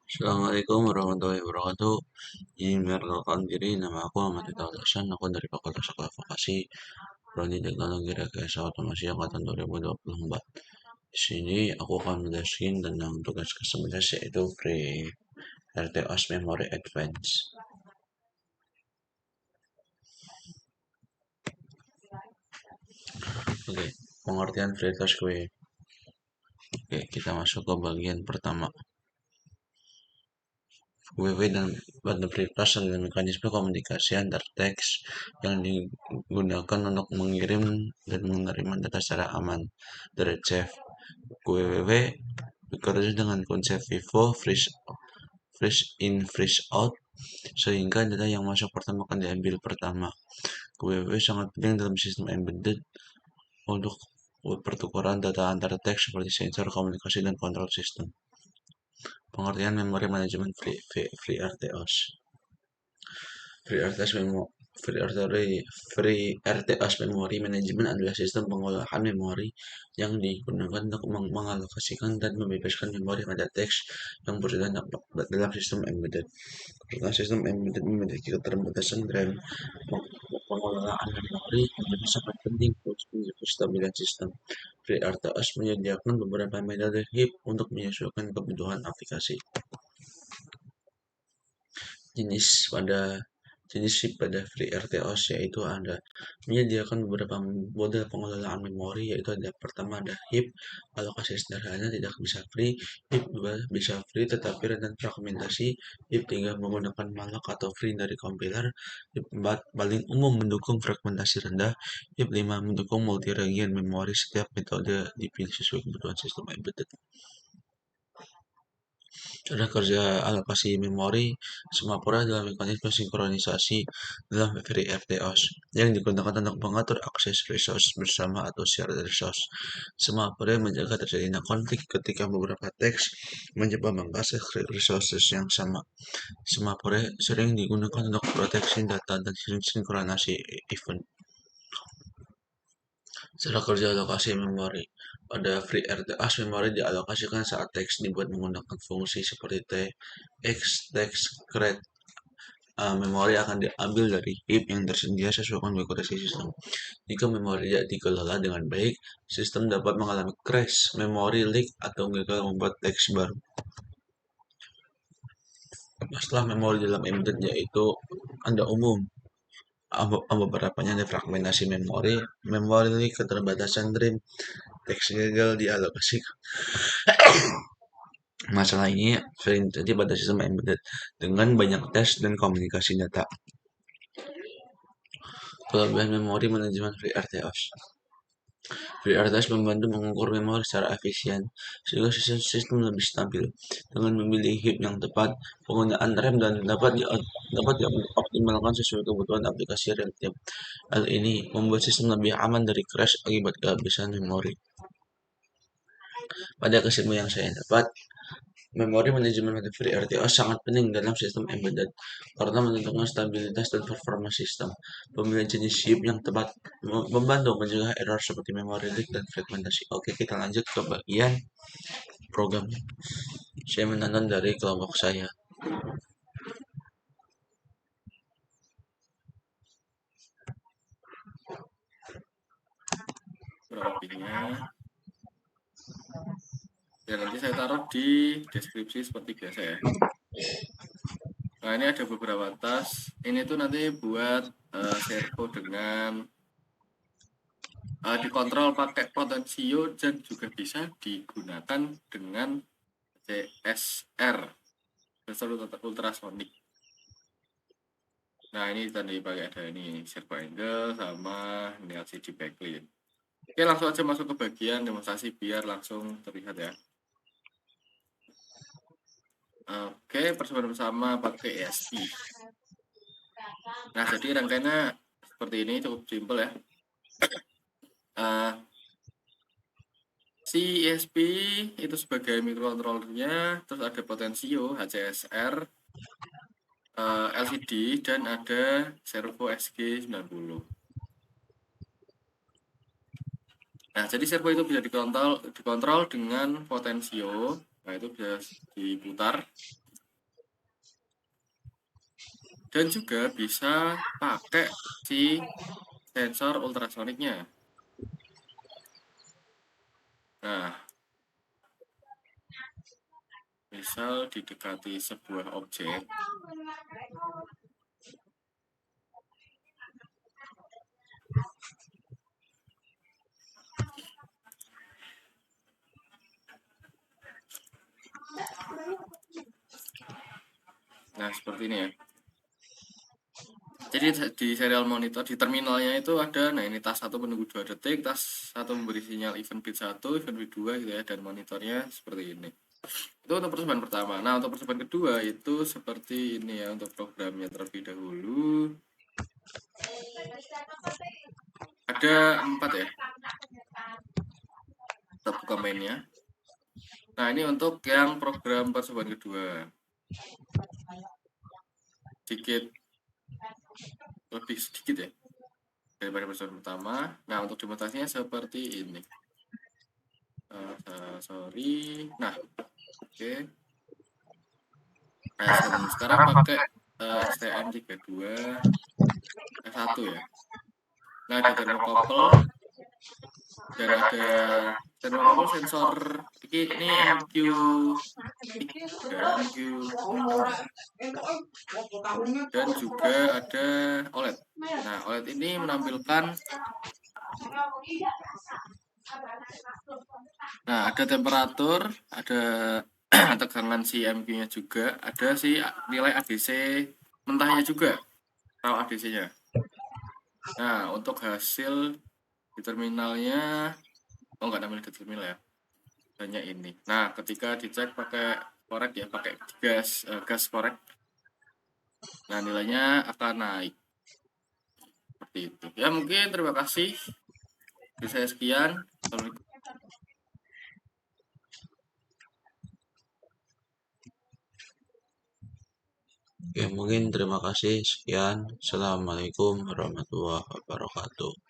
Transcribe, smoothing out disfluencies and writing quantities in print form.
Assalamualaikum warahmatullahi wabarakatuh. Izin memperkenalkan diri, nama aku Ahmad Ita Hasan. Aku dari Fakultas Advokasi Prodi Teknologi Rekayasa Otomasi Angkatan 2024. Di sini aku akan menjelaskan tentang tugas ke-11 yaitu Free RTOS Memory Advance. Oke, pengertian Free RTOS gue. Oke, kita masuk ke bagian pertama. WW dan button free class adalah mekanisme komunikasi antar teks yang digunakan untuk mengirim dan menerima data secara aman. The Retrieve WWW bekerja dengan konsep FIFO, freeze in, freeze out, sehingga data yang masuk pertama akan diambil pertama. WWW sangat penting dalam sistem embedded untuk pertukaran data antar teks seperti sensor, komunikasi, dan kontrol sistem. Pengertian memori manajemen free RTOS. Free RTOS Memory Management adalah sistem pengolahan memori yang digunakan untuk mengalokasikan dan membebaskan memori pada teks yang berada dalam sistem embedded. Karena sistem embedded memiliki keterbatasan dan pengelolaan memori menjadi sangat penting untuk menjaga kestabilan sistem. FreeRTOS menyediakan beberapa metode heap untuk menyesuaikan kebutuhan aplikasi. Jenis chip pada FreeRTOS yaitu ada menyediakan beberapa model pengelolaan memori, yaitu pertama ada heap, alokasi sederhana, tidak bisa free. Heap 2 bisa free tetapi rentan fragmentasi. Heap 3 menggunakan malloc atau free dari compiler. Heap 4 paling umum mendukung fragmentasi rendah. Heap 5 mendukung multi-region memori. Setiap metode dipilih sesuai kebutuhan sistem embedded. Cara kerja alokasi memori Semapura adalah mekanisme sinkronisasi dalam FreeRTOS yang digunakan untuk mengatur akses resource bersama atau shared resource. Semapura menjaga terjadinya konflik ketika beberapa teks mencoba mengakses resources yang sama. Semapura sering digunakan untuk proteksi data dan sinkronisasi event. Cara kerja alokasi memori. Pada FreeRTOS, memori dialokasikan saat teks dibuat menggunakan fungsi seperti text create. Memori akan diambil dari heap yang tersedia sesuai konfigurasi sistem. Jika memori tidak dikelola dengan baik, sistem dapat mengalami crash, memory leak, atau gagal membuat teks baru. Masalah memori dalam embedded yaitu ada umum. Beberapanya ada fragmentasi memori, leak, keterbatasan DRAM, teks gagal dialokasikan. Masalah ini sering terjadi pada sistem embedded dengan banyak tes dan komunikasi data. Kelebihan memori manajemen FreeRTOS. FreeRTOS membantu mengukur memori secara efisien, sehingga sistem lebih stabil. Dengan memilih heap yang tepat, penggunaan RAM dan dapat dioptimalkan sesuai kebutuhan aplikasi real time. Hal ini membuat sistem lebih aman dari crash akibat kehabisan memori. Pada kesimpulan yang saya dapat, memori manajemen FreeRTOS sangat penting dalam sistem embedded karena menentukan stabilitas dan performa sistem. Pemilihan jenis chip yang tepat membantu mencegah error seperti memory leak dan fragmentasi. Oke, kita lanjut ke bagian program. Saya menonton dari kelompok saya. Lebihnya ya nanti saya taruh di deskripsi seperti biasa ya. Nah, ini ada beberapa tas. Ini tuh nanti buat servo dengan dikontrol pakai potensio dan juga bisa digunakan dengan CSR, sensor ultrasonic. Nah, ini tadi pakai ada ini servo angle sama ini LCD backlight. Oke, langsung aja masuk ke bagian demonstrasi biar langsung terlihat ya. Oke, bersama pakai ESP. Nah, jadi rangkaiannya seperti ini, cukup simpel ya. Si ESP itu sebagai microcontrollernya, terus ada potensio HCSR, LCD, dan ada servo SG90. Nah, jadi servo itu bisa dikontrol dengan potensio. Nah, itu bisa diputar. Dan juga bisa pakai si sensor ultrasoniknya. Nah, misal didekati sebuah objek, nah seperti ini ya. Jadi di serial monitor, di terminalnya itu ada, nah ini tas 1 menunggu 2 detik, tas 1 memberi sinyal event bit 1, event bit 2 gitu ya, dan monitornya seperti ini. Itu untuk percobaan pertama. Nah, untuk percobaan kedua itu seperti ini ya, untuk programnya terlebih dahulu. Ada 4 ya, kita buka mainnya. Nah, ini untuk yang program percobaan kedua. Lebih sedikit ya daripada percobaan pertama. Nah, untuk demonstrasinya seperti ini. Sorry. Nah, oke. Nah, sekarang pakai STM32 F1 ya. Nah, ada thermocouple dan ada thermocouple sensor ini MQ dan juga ada OLED. Nah, OLED ini menampilkan ada temperatur, ada tegangan si MQ-nya juga, ada si nilai ADC mentahnya juga, raw ADC-nya. Nah, untuk hasil di terminalnya, nggak namanya di terminal ya, hanya ini. Nah, ketika dicek pakai korek ya, pakai gas korek, nah nilainya akan naik. Seperti itu. Ya mungkin terima kasih. Dari saya sekian. Assalamualaikum. Ya, mungkin terima kasih. Sekian. Assalamualaikum warahmatullahi wabarakatuh.